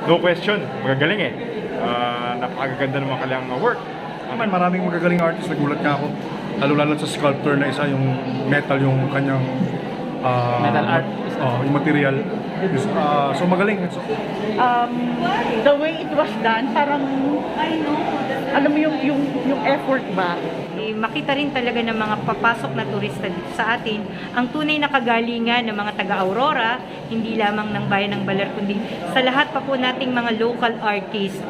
no question, magagaling eh. Napakaganda naman kanilang work. Naman, maraming magagaling artist, nagulat nga ako. Lalo-lalo sa sculptor na isa, yung metal, yung kanyang Metal art. Yung material. So magaling. The way it was done, parang, alam mo yung effort ba? Makita rin talaga ng mga papasok na turista dito sa atin ang tunay na kagalingan ng mga taga-Aurora, hindi lamang ng bayan ng Baler, kundi sa lahat pa po nating mga local artists.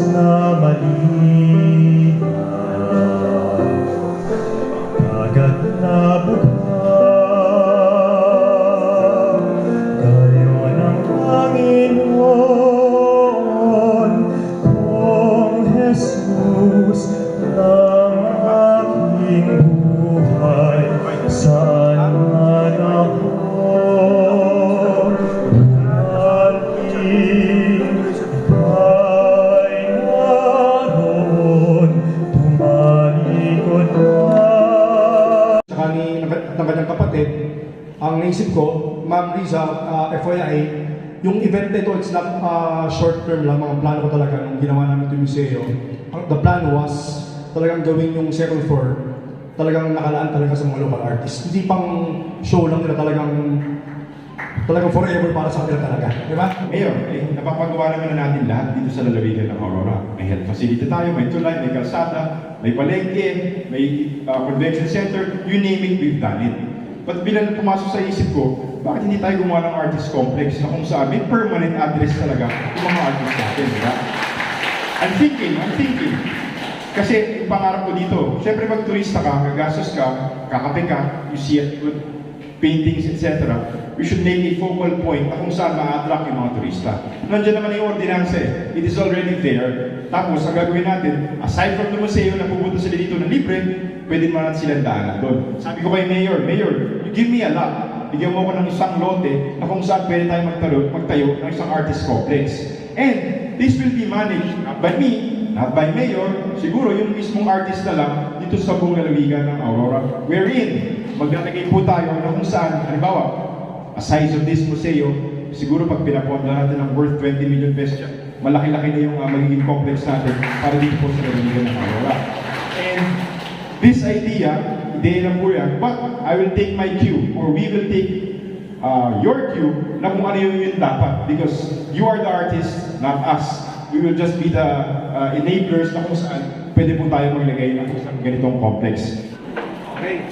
Na malinaw, kagat na bughaw, gayon ang Panginoon kong Jesus ng aking buhay. Saan man ako ng kanyang kapatid, ang naisip ko, Ma'am Riza, FYI, yung event na ito, it's not short term lang, mga plano ko talaga nung ginawa namin ito yung museo. The plan was talagang gawin yung second floor, talagang nakalaan talaga sa mga local artists. Hindi pang show lang nila, talagang forever para sa kanila talaga. Di ba? Mayor, napapagawa naman na natin lahat dito sa lalawigan ng Aurora. May health facility tayo, may tulay, may kalsada, may palengke, may convention center, you name it, we've done it. But bilang pumasok sa isip ko, bakit hindi tayo gumawa ng artist complex na kung saan may permanent address talaga yung mga artist natin, di ba? I'm thinking. Kasi yung pangarap ko dito, syempre pag turista ka, gagastos ka, kakape ka, you see it, paintings, etc. We should make a focal point na kung saan ma-attract yung mga turista. Nandiyan naman yung ordinansa eh. It is already there. Tapos, ang gagawin natin, aside from the museo na pupunta sila dito ng libre, pwede naman natin silang daanan doon. Sabi ko kay Mayor, you give me a lot. Bigyan mo ako ng isang lote na kung saan pwede tayo magtayo ng isang artist complex. And this will be managed not by me, not by Mayor, siguro yung mismong artist na lang dito sa buong lalawigan ng Aurora. Wherein, maglalagay po tayo na kung saan, halimbawa, a size of this museo, siguro pag pinaponda natin ng worth 20 million pesos, malaki-laki na yung magiging complex natin para dito po sa lalawigan ng Aurora. And this idea, ideya lang po yan, but I will take my cue, or we will take your cue na kung ano yun dapat, because you are the artist, not us. We will just be the enablers na kung saan pwede po tayo maglagay ng isang ganitong complex. Okay.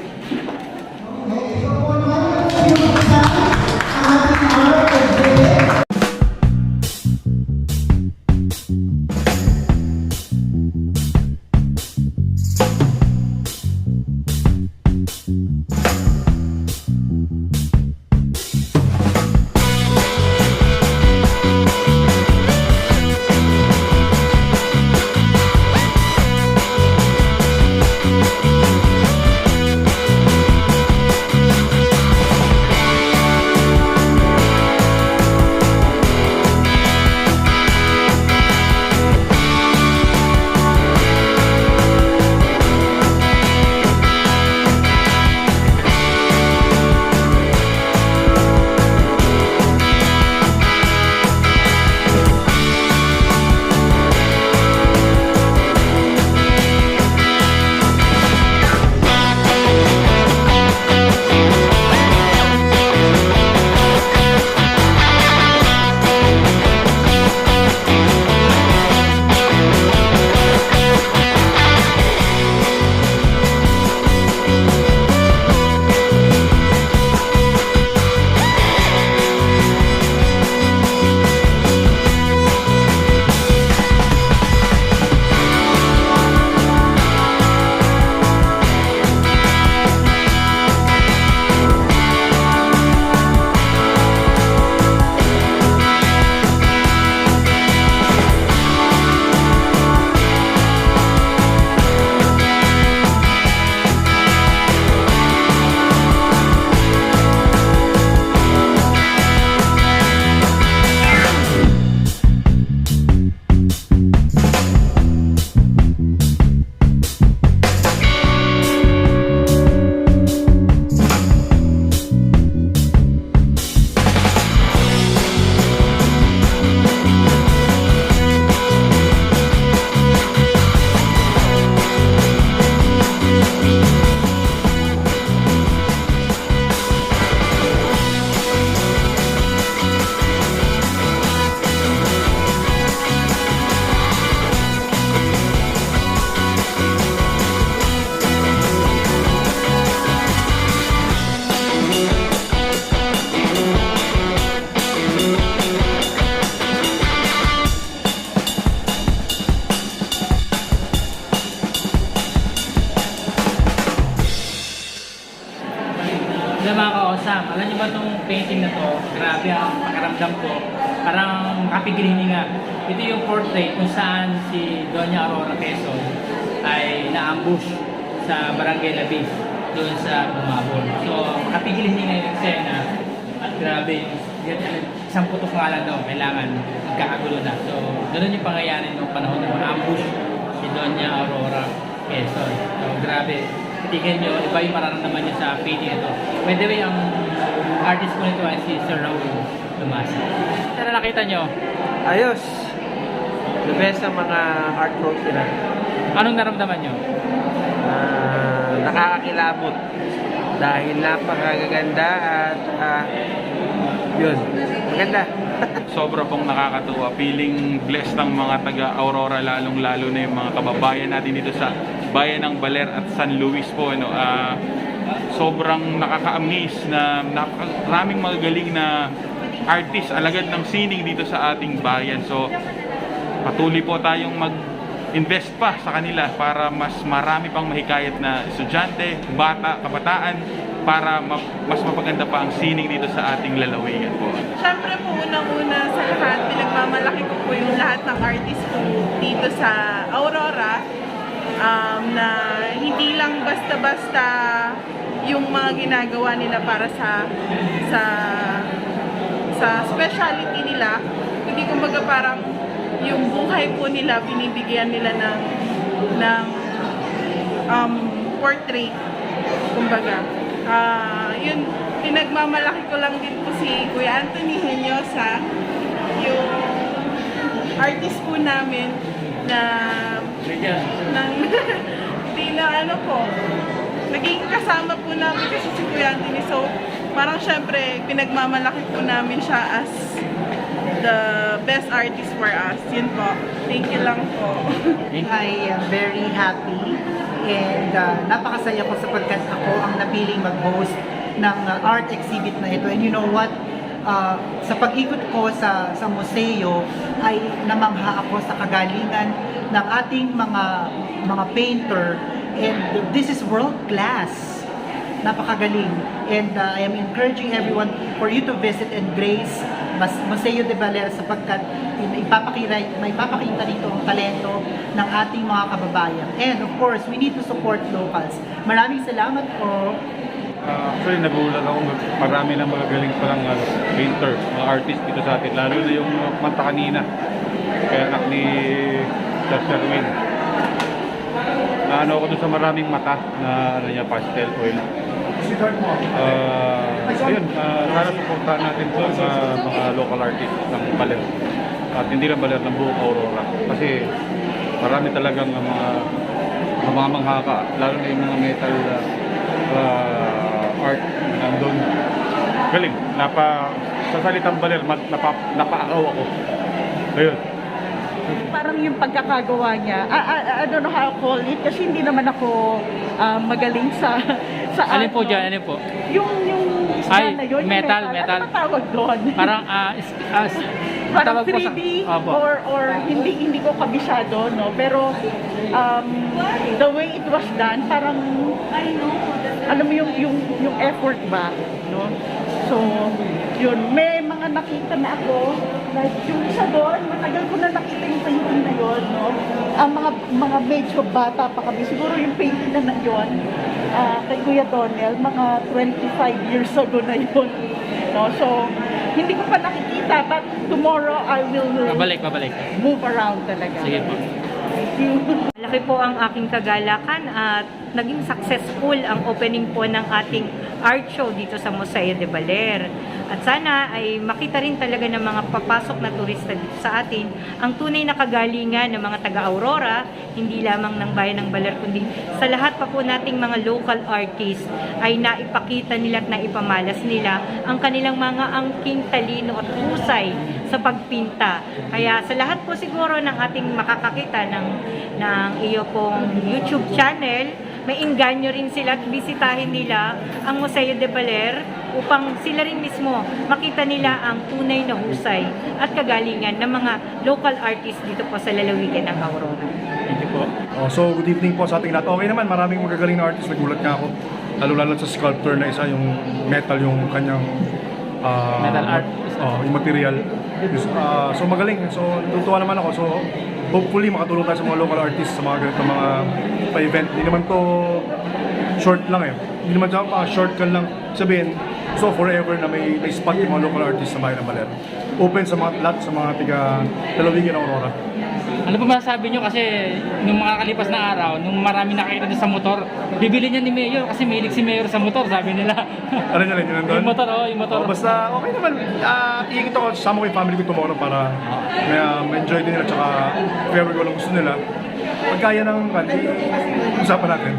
alam niyo ba itong painting na to? Grabe ang pakiramdam ko. Parang makapigil hininga. Ito yung portrait kung saan si Doña Aurora Quezon ay na-ambush sa Barangay Labi doon sa Bumabon. So, makapigil hininga yung eksena. At grabe, isang putok nga lang daw, kailangan magkakagulo na. So, doon yung pangyayari nung panahon na ma-ambush si Doña Aurora Quezon. So, grabe. Tingnan nyo, iba yung mararamdaman nyo sa painting ito. By the way, ang artist ko nito ay si Sir Raul Lumasa. Ano nakita nyo? Ayos. The best sa mga art work nila. Anong naramdaman nyo? Nakakakilabot. Dahil napakagaganda at yun. Maganda. Sobra pong nakakatuwa. Feeling blessed ng mga taga-Aurora, lalong-lalo na yung mga kababayan natin dito sa bayan ng Baler at San Luis po. Sobrang nakaka-amaze na napakaraming magagaling na artist, alagad ng sining dito sa ating bayan. So, patuloy po tayong mag-invest pa sa kanila para mas marami pang mahikayat na estudyante, bata, kabataan, para mas mapaganda pa ang sining dito sa ating lalawigan po. Siyempre po, unang-una sa lahat, pinagmamalaki ko po yung lahat ng artist ko dito sa Aurora, na hindi lang basta-basta yung mga ginagawa nila para sa specialty nila, hindi kumbaga parang yung buhay po nila, binibigyan nila ng portrait, kumbaga. Yun, pinagmamalaki ko lang din po si Kuya Anthony Henyosa, yung artist po namin na naging kasama po namin kasi si Kuya Anthony. So, parang syempre, pinagmamalaki po namin siya as the best artist for us. Yun po. Thank you lang po. I am very happy and napakasaya ko sapagkat ako ang napiling mag-host ng art exhibit na ito. And you know what? Sa pag-ikot ko sa museo ay namangha ako sa kagalingan ng ating mga painter, and this is world class. Napakagaling. And I am encouraging everyone for you to visit and grace Museo de Baler sapagkat may ipapakita dito ang talento ng ating mga kababayan. And of course, we need to support locals. Maraming salamat po. Actually, nagulat ako. Marami na magagaling palang painter, mga artist dito sa atin. Lalo na yung mata kanina. Kaya anak ni Sir Sherwin. Naano ako doon sa maraming mata na pastel oil. Ayun, sana supportahan natin po mga local artists ng Baler. At hindi lang Baler, ng buong Aurora. Kasi marami talagang mga manghaka, lalo na yung mga metal art nandun. Galing. Sa salitang Baler, napaakaw ako. Ayun. Parang yung pagkakagawa niya, I don't know how to call it kasi hindi naman ako magaling sa Alin art, po no? dyan? Alin po? Yung Ay, na yun, yung metal. Ano ba tawag doon? Parang, Parang tawag po 3D Opo. or hindi ko kabisado, no? Pero the way it was done, parang alam mo yung effort ba, no? So, yun, may mga nakita na ako, like yung isa doon, matagal ko na nakita yung painting na yun, no? Ang mga medyo bata pa kami, siguro yung painting na yun, kay Kuya Donel, mga 25 years ago na yun, no? So, hindi ko pa nakikita, but tomorrow I will Pabalik. move around talaga. Sige po. Thank you. Malaki po ang aking kagalakan at naging successful ang opening po ng ating art show dito sa Museo de Baler. At sana ay makita rin talaga ng mga papasok na turista dito sa atin ang tunay na kagalingan ng mga taga-Aurora, hindi lamang ng bayan ng Baler, kundi sa lahat pa po nating mga local artists ay naipakita nila at naipamalas nila ang kanilang mga angking talino at husay sa pagpinta. Kaya sa lahat po siguro ng ating makakakita ng iyo pong YouTube channel, may inganyo rin sila at bisitahin nila ang Museo de Baler upang sila rin mismo makita nila ang tunay na husay at kagalingan ng mga local artists dito po sa lalawigan ng Aurora. Thank you po. So, good evening po sa ating lahat. Okay naman, maraming magagaling na artist. Nagulat nga ako. lalo sa sculptor na isa, yung metal, yung kanyang Metal art. yung material. So magaling. So tutuwa naman ako. So hopefully makatulong tayo sa mga local artists sa mga ganitong mga pa-event. Hindi naman to short lang eh. Hindi naman short ka lang sabihin. So forever na may spot yung mga local artists sa bayan ng Baler. Open sa mga lahat sa mga tiga Lalawigan ng Aurora. Ano pa masasabi nyo kasi nung mga kalipas na araw, nung marami nakakita din sa motor, bibili niya ni Mayor kasi mahilig si Mayor sa motor, sabi nila. Ano nyo lang yun nandun? Yung motor, yung motor. Basta okay naman. Iikot ako, sama ko yung family ko tumawag para ma-enjoy din nila. Tsaka if ever ko lang gusto nila, pagkaya ng kanti, usapan natin.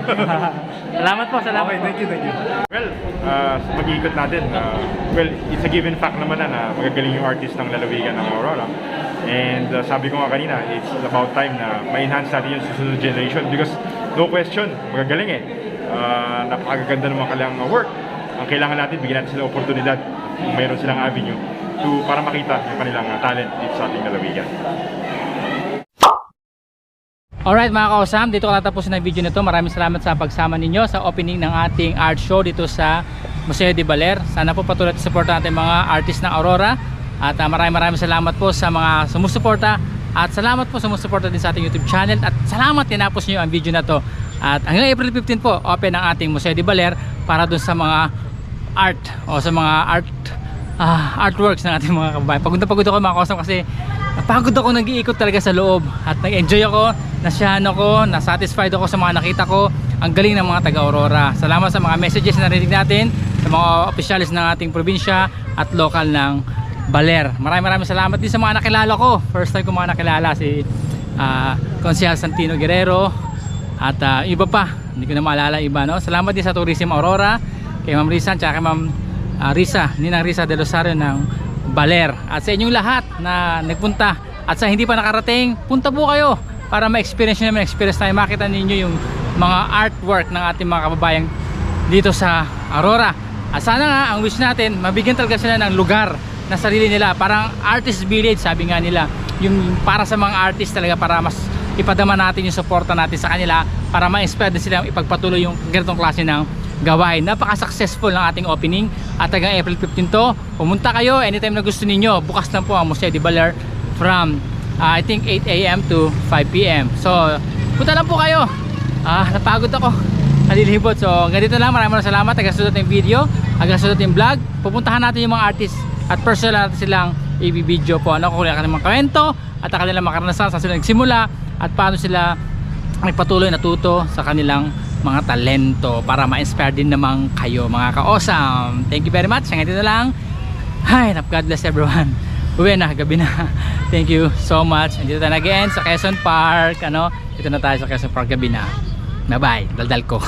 Salamat po, salamat Okay, po. thank you. Well, mag-iikot natin. Well, it's a given fact naman na magagaling yung artist ng lalawigan ng Aurora. And sabi ko nga kanina, it's about time na ma-enhance natin yung susunod generation because no question, magagaling eh. Napakaganda ng mga kanilang work. Ang kailangan natin, bigyan natin sila oportunidad kung mayroon silang avenue para makita yung kanilang talent dito sa ating lalawigan. Alright mga kausam, dito ko tatapusin ang video nito. Maraming salamat sa pagsama ninyo sa opening ng ating art show dito sa Museo de Baler. Sana po patuloy at support natin mga artist ng Aurora. At maraming salamat po sa mga sumusuporta. At salamat po sa sumusuporta din sa ating YouTube channel. At salamat tinapos nyo ang video na to. At hanggang April 15 po, open ang ating Museo de Baler para dun sa mga art o sa mga artworks ng ating mga kababayan. Pagod ako mga kausap kasi napagod ako, nag-iikot talaga sa loob at nag-enjoy ako, nasyahan ako, nasatisfied ako sa mga nakita ko. Ang galing ng mga taga-Aurora. Salamat sa mga messages na narinig natin sa mga opisyalis ng ating probinsya at lokal ng Baler. Maraming salamat din sa mga nakilala ko. First time ko mga nakilala si Consihal Santino Guerrero at iba pa, hindi ko na maalala iba, no? Salamat din sa Tourism Aurora, kay Ma'am Risa at kay Ma'am Ninang Risa de Rosario ng Baler. At sa inyong lahat na nagpunta at sa hindi pa nakarating, punta po kayo para ma-experience nyo naman, experience tayo, makita ninyo yung mga artwork ng ating mga kababayan dito sa Aurora. At sana nga, ang wish natin, mabigyan talaga sila ng lugar na sarili nila, parang artist village sabi nga nila, yung para sa mga artist talaga, para mas ipadama natin yung suporta natin sa kanila para ma-inspire din sila ipagpatuloy yung ganitong klase ng gawain. Napaka-successful ng ating opening at hanggang April 15 to. Pumunta kayo anytime na gusto ninyo. Bukas lang po ang Museo de Baler from I think 8 AM to 5 PM. So punta lang po kayo. Napagod ako, nalilibot. So ganito lang, maraming salamat. Hanggang sunod yung video, hanggang sunod yung vlog. Pupuntahan natin yung mga artist at personal natin silang i-video po kung kanilang mga kwento at ang kanilang makaranasan sa sila nagsimula at paano sila nagpatuloy natuto sa kanilang mga talento para ma-inspire din naman kayo mga ka-awesome. Thank you very much. Hanggang dito na lang. Hi, God bless everyone. Uwi na, gabi na. Thank you so much. Dito na again sa Quezon Park. Dito na tayo sa Quezon Park, gabi na. Bye bye, daldal ko.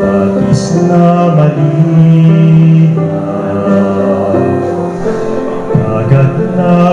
Batis na malinaw, dagat na